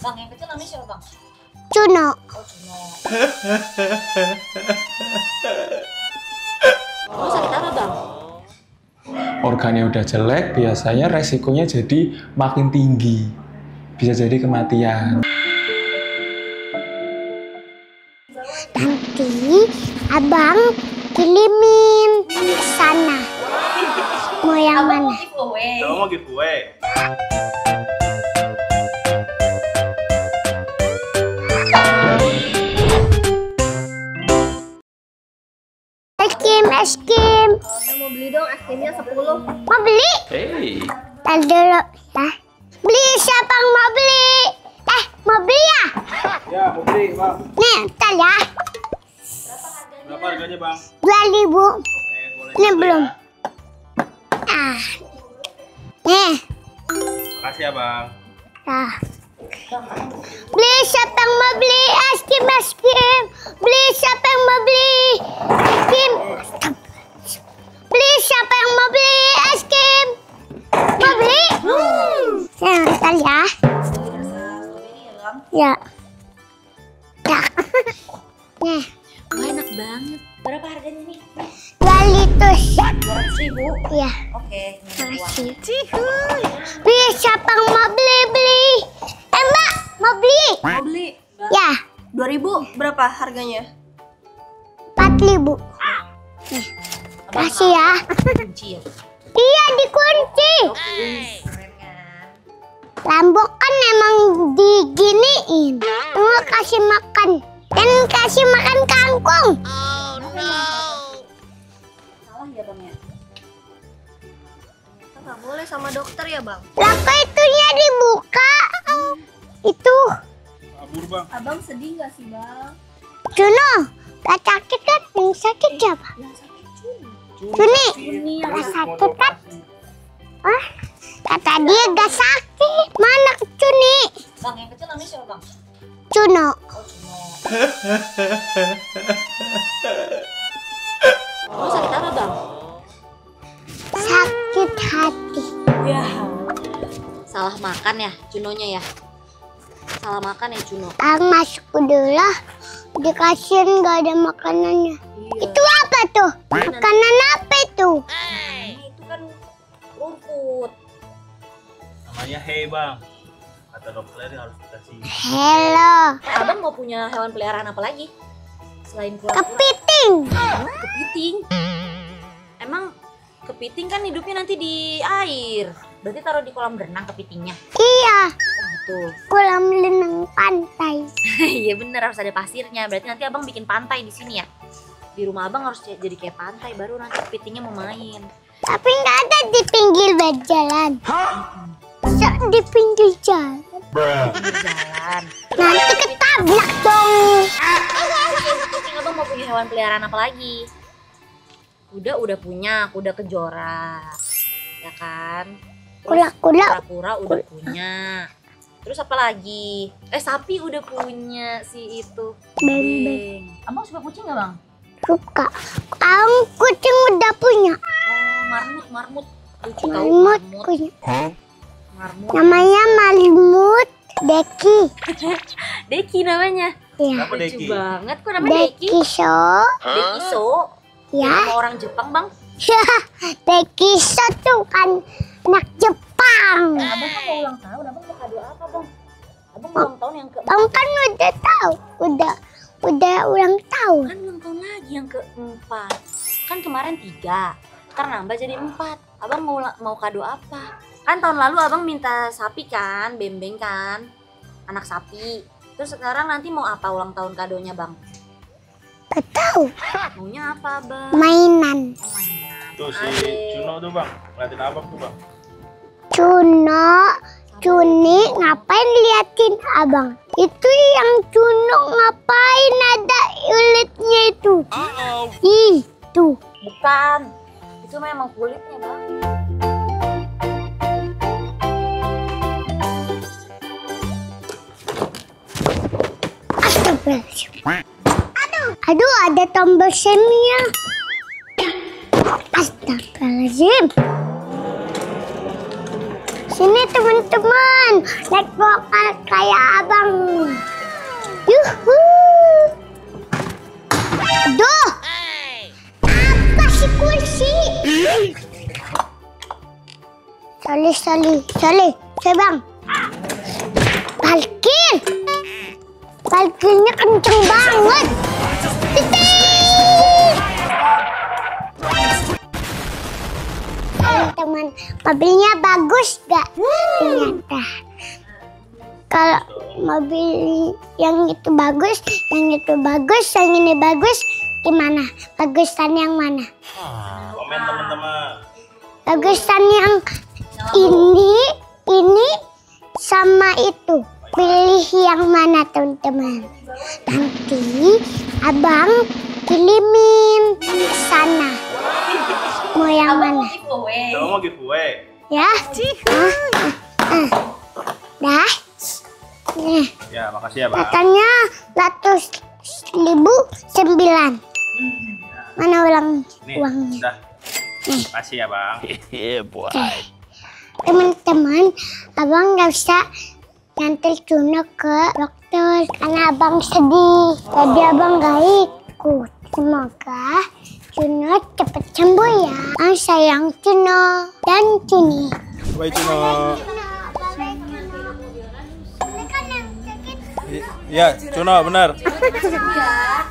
Bang, yang kecil namanya siapa, Bang? Juno. Oh, Juno. Oh, sakit apa, Bang? Organnya udah jelek, biasanya resikonya jadi makin tinggi. Bisa jadi kematian. Nanti abang kirimin ke sana. Mau yang Abang mana? mau giveaway. Kamu mau giveaway? Es krim. Mau beli dong es krimnya 10. Mau beli? Hey. Tar dulu ya. Beli siapa yang mau beli? Mau beli ya? Ya, mau beli, Bang. Nih, ntar ya. Berapa harganya, Bang? 2.000. Oke, boleh. Ini gitu belum. Ya. Nih. Makasih ya, Bang. Nah. Beli siapa yang mau beli es krim, es krim. Beli siapa yang mau beli es krim. Beli siapa yang mau beli es krim. Mau beli? Nah, ntar ya. Ya. Ya. Nih. Wah, enak banget. Berapa harganya nih? 200. 200.000. Iya. Oke, ini uang. Makasih. Beli siapa yang mau beli? Mbak, mau beli? Mau beli? Ya, 2.000 berapa harganya? 4.000. Nih. Kasih ya. Kunci ya. Iya, dikunci. Keren kan? Lambok kan emang diginiin. Mau kasih makan. Dan kasih makan kangkung. Salah ya, Bang ya? Kita nggak boleh sama dokter ya, Bang? Lah kok itunya dibuka? Itu. Kabur, Bang. Abang sedih nggak sih, Bang? Juno, gak sakit kan? Yang sakit siapa? Juni. Gak sakit kan? Ah, kata dia gak sakit. Mana Juni? Bang, yang kecil namanya siapa, Bang? Juno. Oh, Juno. Oh, sakit apa, Bang? Sakit hati. Ya. Salah makan ya, Junonya ya? Salah makan ya, Juno? Masuk dulu lah. Dikasihin gak ada makanannya. Iya. Itu apa tuh? Makanan apa itu? Nah, itu kan rumput. Namanya Hey, Bang. Kata dokter harus dikasih. Hello. Abang mau punya hewan peliharaan apa lagi? Selain kura-kura? Kepiting. Kepiting. Emang kepiting kan hidupnya nanti di air. Berarti taruh di kolam renang kepitingnya. Iya. Oh gitu. Kolam renang pantai. Iya bener, harus ada pasirnya. Berarti nanti abang bikin pantai di sini ya. Di rumah abang harus jadi kayak pantai, baru nanti kepitingnya mau main. Tapi nggak ada di pinggir jalan. Masa di pinggir jalan? Pinggir jalan. Nanti ketabrak dong. Kucing abang mau punya hewan peliharaan apa lagi? Kuda udah punya, kuda kejora. Ya kan? Terus Kura-kura. kura-kura udah punya. Terus apa lagi? Sapi udah punya si itu. Beng-beng. Abang suka kucing gak, Bang? Suka. Kucing udah punya. Oh, marmut. Lucu tau Marmut marmut. punya. Marmut. Namanya Malimut Deki. Deki namanya. Ya. Apa, Lucu Deki? banget. Kok namanya Deki? Deki So. Deki So. Ya. Nama orang Jepang, Bang. Deki So tuh kan anak Jepang. Abang kan mau ulang tahun. Abang mau kado apa, Bang? Abang mau ulang tahun yang ke... Kamu kan udah tahu. Udah ulang tahun. Kan ulang tahun lagi yang keempat. Kan kemarin 3. Ntar nambah jadi 4. Abang mau kado apa? Kan tahun lalu abang minta sapi kan, bembeng kan, anak sapi. Terus sekarang nanti mau apa ulang tahun kadonya, Bang? Gak tahu. Maunya apa, Bang? Mainan. Oh, mainan. Tuh si Juno tuh, Bang. Ngeliatin abang tuh, Bang. Juni ngapain liatin abang? Itu yang Juno ngapain ada kulitnya itu? Ih, tuh. Bukan. Itu memang kulitnya, Bang. Astagfirullahaladzim. Aduh, ada tombol semnya. Sini teman-teman, naik vokal kayak abang. Yuhu. Aduh, apa sih kursi? Sali, bang. Parkirnya kenceng banget. Teman-teman, mobilnya bagus gak? Ternyata kalau mobil yang itu bagus, yang ini bagus, gimana? Bagusan yang mana? Komen teman-teman. Bagusan yang ini sama itu. Pilih yang mana teman-teman? Nanti abang kirimin ke sana. Mau yang mana? Kamu mau giveaway? Ya? Dah. Nih, Ya, makasih ya bang. katanya 100.009. Mana Nih, uangnya? udah. Makasih ya bang. Teman-teman, abang nggak usah nganter Juno ke dokter karena abang sedih. Jadi abang nggak ikut. Semoga Juno cepet sembuh ya. Abang sayang Juno dan Cini. Bye Cuno. Iya, Cuno benar.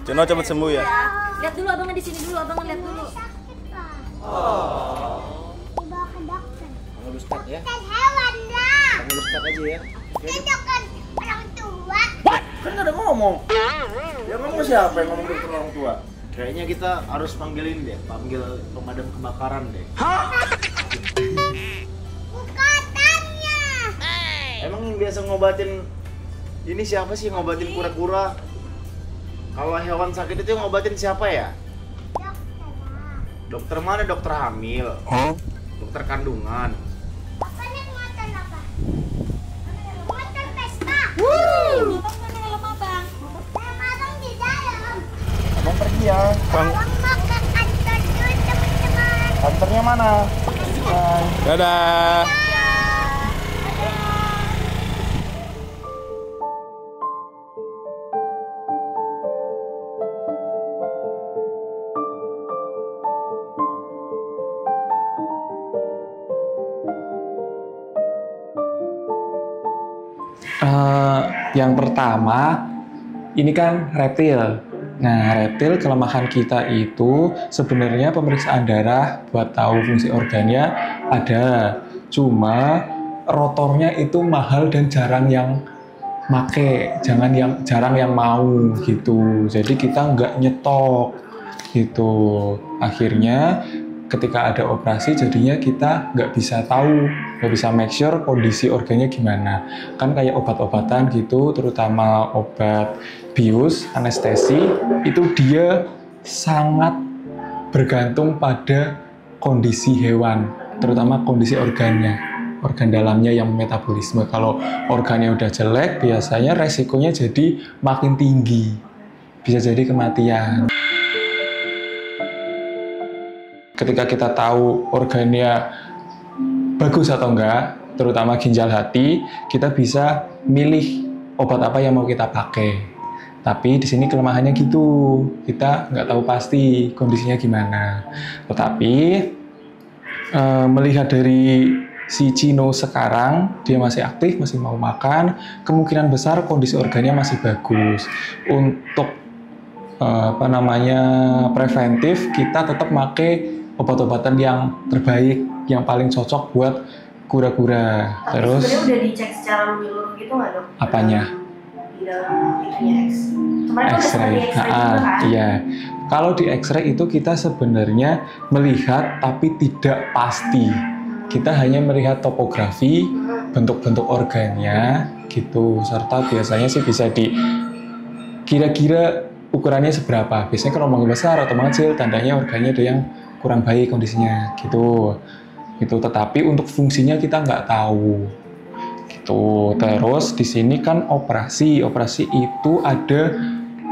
Cuno cepet sembuh ya. Lihat dulu abangnya di sini dulu, abang lihat dulu. Dibawa ke dokter. Panggil Ustad ya. Dan hewan lah. Panggil Ustad aja ya. Itu kan orang tua. Kan nggak ada ngomong. Ya ngomong siapa yang ngomong dokter orang tua? Kayaknya kita harus panggil pemadam kebakaran deh. Katanya. Emang yang biasa ngobatin ini siapa sih ngobatin kura-kura? Kalau hewan sakit itu yang ngobatin siapa ya? Dokter mana? Dokter hamil? Dokter kandungan? Apa nih muatan apa? Muatan pesta. Abang di dalam. Abang pergi ya. Abang mau ke kantor dulu teman-teman. Kantornya mana? Dadah. Yang pertama, ini kan reptil. Nah, reptil kelemahan kita itu sebenarnya pemeriksaan darah buat tahu fungsi organnya ada. Cuma rotornya itu mahal dan jarang yang make, jarang yang mau gitu. Jadi kita nggak nyetok gitu. Akhirnya ketika ada operasi jadinya kita nggak bisa tahu, nggak bisa make sure kondisi organnya gimana. Kan kayak obat-obatan gitu, terutama obat bius, anestesi, itu dia sangat bergantung pada kondisi hewan, terutama kondisi organnya, organ dalamnya yang metabolisme. Kalau organnya udah jelek, biasanya resikonya jadi makin tinggi, bisa jadi kematian. Ketika kita tahu organnya bagus atau enggak, terutama ginjal hati, kita bisa milih obat apa yang mau kita pakai. Tapi di sini kelemahannya gitu, kita nggak tahu pasti kondisinya gimana. Tetapi melihat dari si Cino sekarang, dia masih aktif, masih mau makan, kemungkinan besar kondisi organnya masih bagus. Untuk preventif, kita tetap pakai obat-obatan yang terbaik, yang paling cocok buat kura-kura. Terus sebenarnya udah dicek secara menyeluruh gitu nggak dok? Apanya? Di dalam itunya kemarin kan udah X-ray. di X-ray juga kan? Iya. Kalau di X-ray itu kita sebenarnya melihat tapi tidak pasti. Kita hanya melihat topografi, bentuk-bentuk organnya gitu, serta biasanya sih bisa di kira-kira ukurannya seberapa. Biasanya kalau mau besar atau mengecil, tandanya organnya ada yang kurang baik kondisinya gitu. Tetapi untuk fungsinya kita nggak tahu gitu. Terus di sini kan operasi itu ada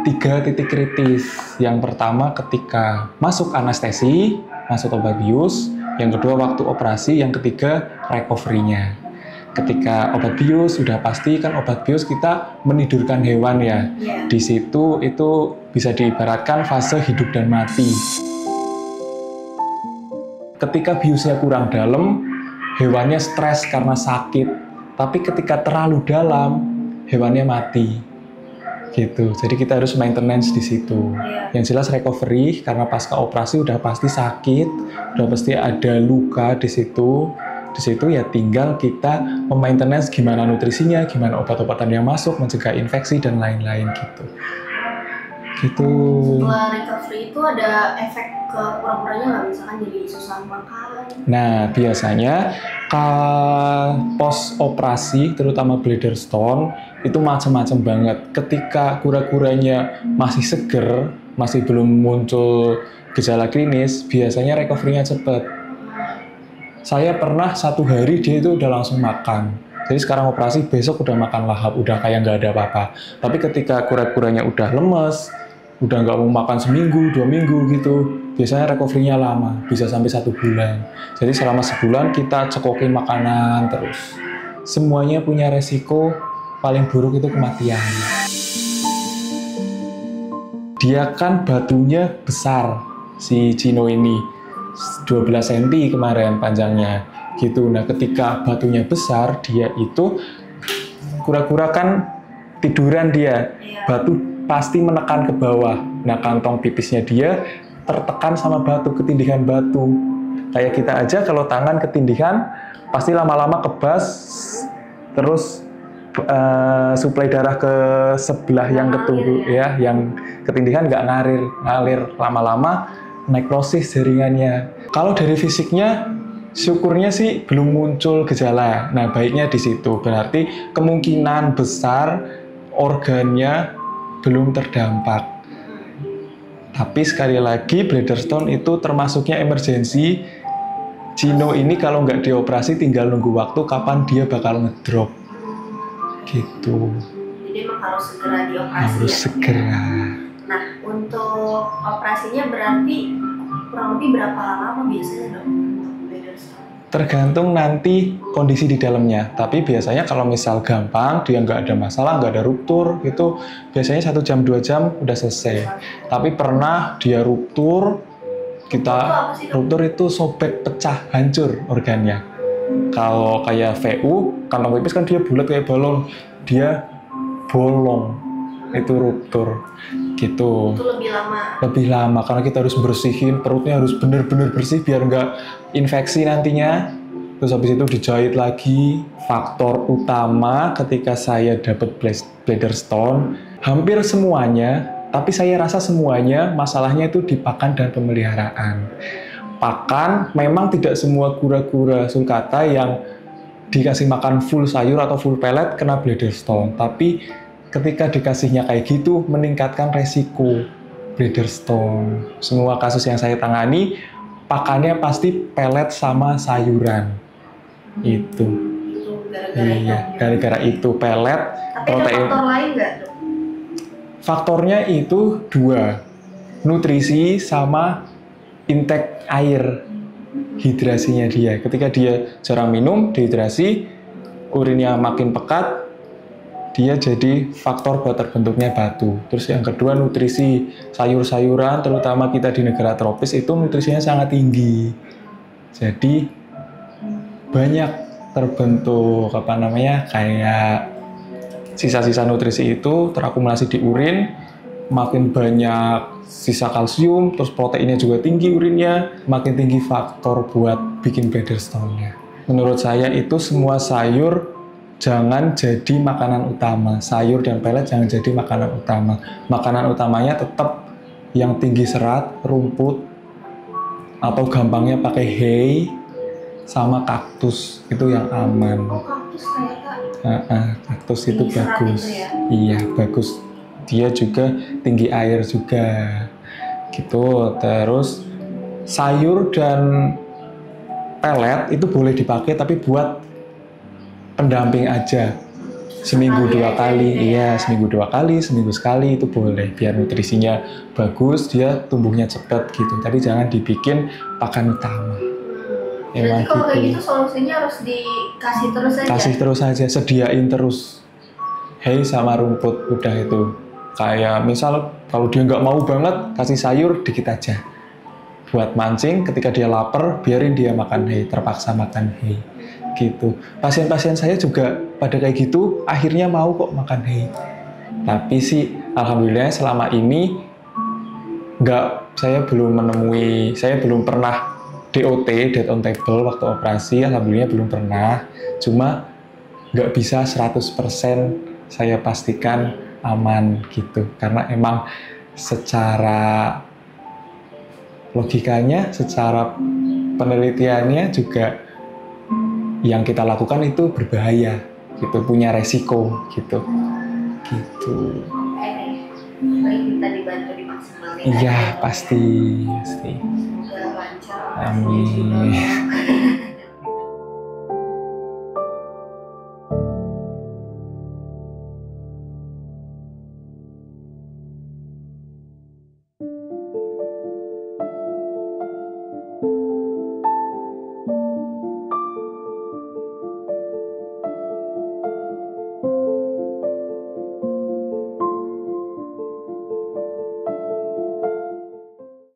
3 titik kritis. Yang pertama ketika masuk anestesi, masuk obat bius. Yang kedua waktu operasi. Yang ketiga recovery-nya. Ketika obat bius udah pasti kan obat bius kita menidurkan hewan ya. Iya. Di situ itu bisa diibaratkan fase hidup dan mati. Ketika biusnya kurang dalam, hewannya stres karena sakit. Tapi ketika terlalu dalam, hewannya mati. Gitu. Jadi kita harus maintenance di situ. Yang jelas recovery karena pasca operasi udah pasti sakit, udah pasti ada luka di situ. Di situ ya tinggal kita memaintenance gimana nutrisinya, gimana obat-obatan yang masuk, mencegah infeksi dan lain-lain gitu. Gitu. Setelah recovery itu ada efek ke kura-kuranya nggak? Misalkan jadi susah makan. Nah, biasanya post operasi terutama bladder stone itu macam-macam banget. Ketika kura-kuranya masih seger, masih belum muncul gejala klinis, biasanya recovery-nya cepat. Saya pernah 1 hari dia itu udah langsung makan. Jadi sekarang operasi, besok udah makan lahap, udah kayak nggak ada apa-apa. Tapi ketika kura-kuranya udah lemes, udah nggak mau makan seminggu, 2 minggu gitu, biasanya recovery-nya lama, bisa sampai 1 bulan. Jadi selama sebulan kita cekokin makanan terus. Semuanya punya resiko, paling buruk itu kematian. Dia kan batunya besar, si Cino ini. 12 cm kemarin panjangnya gitu. Nah ketika batunya besar, dia itu kura-kura kan tiduran dia, batu pasti menekan ke bawah. Nah kantong pipisnya dia tertekan sama batu, ketindihan batu. Kayak kita aja kalau tangan ketindihan pasti lama-lama kebas, terus suplai darah ke sebelah yang ketubuh ya, yang ketindihan nggak ngalir lama-lama nekrosis jaringannya. Kalau dari fisiknya, syukurnya sih belum muncul gejala. Nah, baiknya di situ. Berarti kemungkinan besar organnya belum terdampak. Tapi sekali lagi, bladder stone itu termasuknya emergensi. Cino ini kalau nggak dioperasi tinggal nunggu waktu kapan dia bakal ngedrop. Gitu. Jadi emang harus segera dioperasi. Harus ya? segera. Nah, untuk operasinya berarti kurang lebih berapa lama biasanya dok? Untuk bladder stone? Tergantung nanti kondisi di dalamnya. Tapi biasanya kalau misal gampang, dia nggak ada masalah, nggak ada ruptur, gitu, biasanya 1 jam 2 jam udah selesai. Tapi pernah dia ruptur, ruptur itu sobek, pecah, hancur organnya. Kalau kayak VU, kantong pipis kan dia bulat kayak balon, dia bolong. Itu ruptur gitu. Itu lebih lama. Lebih lama karena kita harus bersihin, perutnya harus bener-bener bersih biar nggak infeksi nantinya. Terus habis itu dijahit lagi. Faktor utama ketika saya dapat bladder stone hampir semuanya, tapi saya rasa semuanya masalahnya itu di pakan dan pemeliharaan. Pakan memang tidak semua kura-kura sulcata yang dikasih makan full sayur atau full pellet kena bladder stone, tapi ketika dikasihnya kayak gitu, meningkatkan resiko bladder stone. Semua kasus yang saya tangani, pakannya pasti pelet sama sayuran. Itu. Itu gara-gara Iya, itu. gara-gara itu pelet, Tapi protein. ada faktor lain nggak dok? Faktornya itu 2, nutrisi sama intake air, hidrasinya dia. Ketika dia jarang minum, dehidrasi, urinnya makin pekat, dia jadi faktor buat terbentuknya batu. Terus yang kedua nutrisi, sayur-sayuran, terutama kita di negara tropis itu nutrisinya sangat tinggi. Jadi banyak terbentuk kayak sisa-sisa nutrisi itu terakumulasi di urin, makin banyak sisa kalsium, terus proteinnya juga tinggi urinnya, makin tinggi faktor buat bikin bladder stone-nya. Menurut saya itu semua sayur jangan jadi makanan utama. Sayur dan pelet jangan jadi makanan utama. Makanan utamanya tetap yang tinggi serat, rumput, atau gampangnya pakai hay, sama kaktus. Itu yang aman. Oh kaktus ternyata. Kaktus itu Tinggi serat bagus. itu ya? Iya, bagus. Dia juga tinggi air juga. Gitu. Terus sayur dan pelet itu boleh dipakai tapi buat pendamping aja, seminggu 2 kali, iya seminggu 2 kali, seminggu sekali itu boleh, biar nutrisinya bagus, dia tumbuhnya cepat gitu. Tapi jangan dibikin pakan utama. Berarti kalau kayak gitu. gitu solusinya harus dikasih terus aja. Kasih terus aja, sediain terus hay sama rumput, udah itu. Kayak misal kalau dia nggak mau banget, kasih sayur dikit aja buat mancing. Ketika dia lapar, biarin dia makan hay, terpaksa makan hay gitu. Pasien-pasien saya juga pada kayak gitu, akhirnya mau kok makan hay. Tapi sih alhamdulillah selama ini saya belum pernah DOT, death on table, waktu operasi. Alhamdulillah belum pernah. Cuma nggak bisa 100% saya pastikan aman gitu. Karena emang secara logikanya, secara penelitiannya juga yang kita lakukan itu berbahaya gitu, punya resiko gitu. Baik, kita dibantu dimaksimalin. Iya, pasti. Semoga lancar. Amin.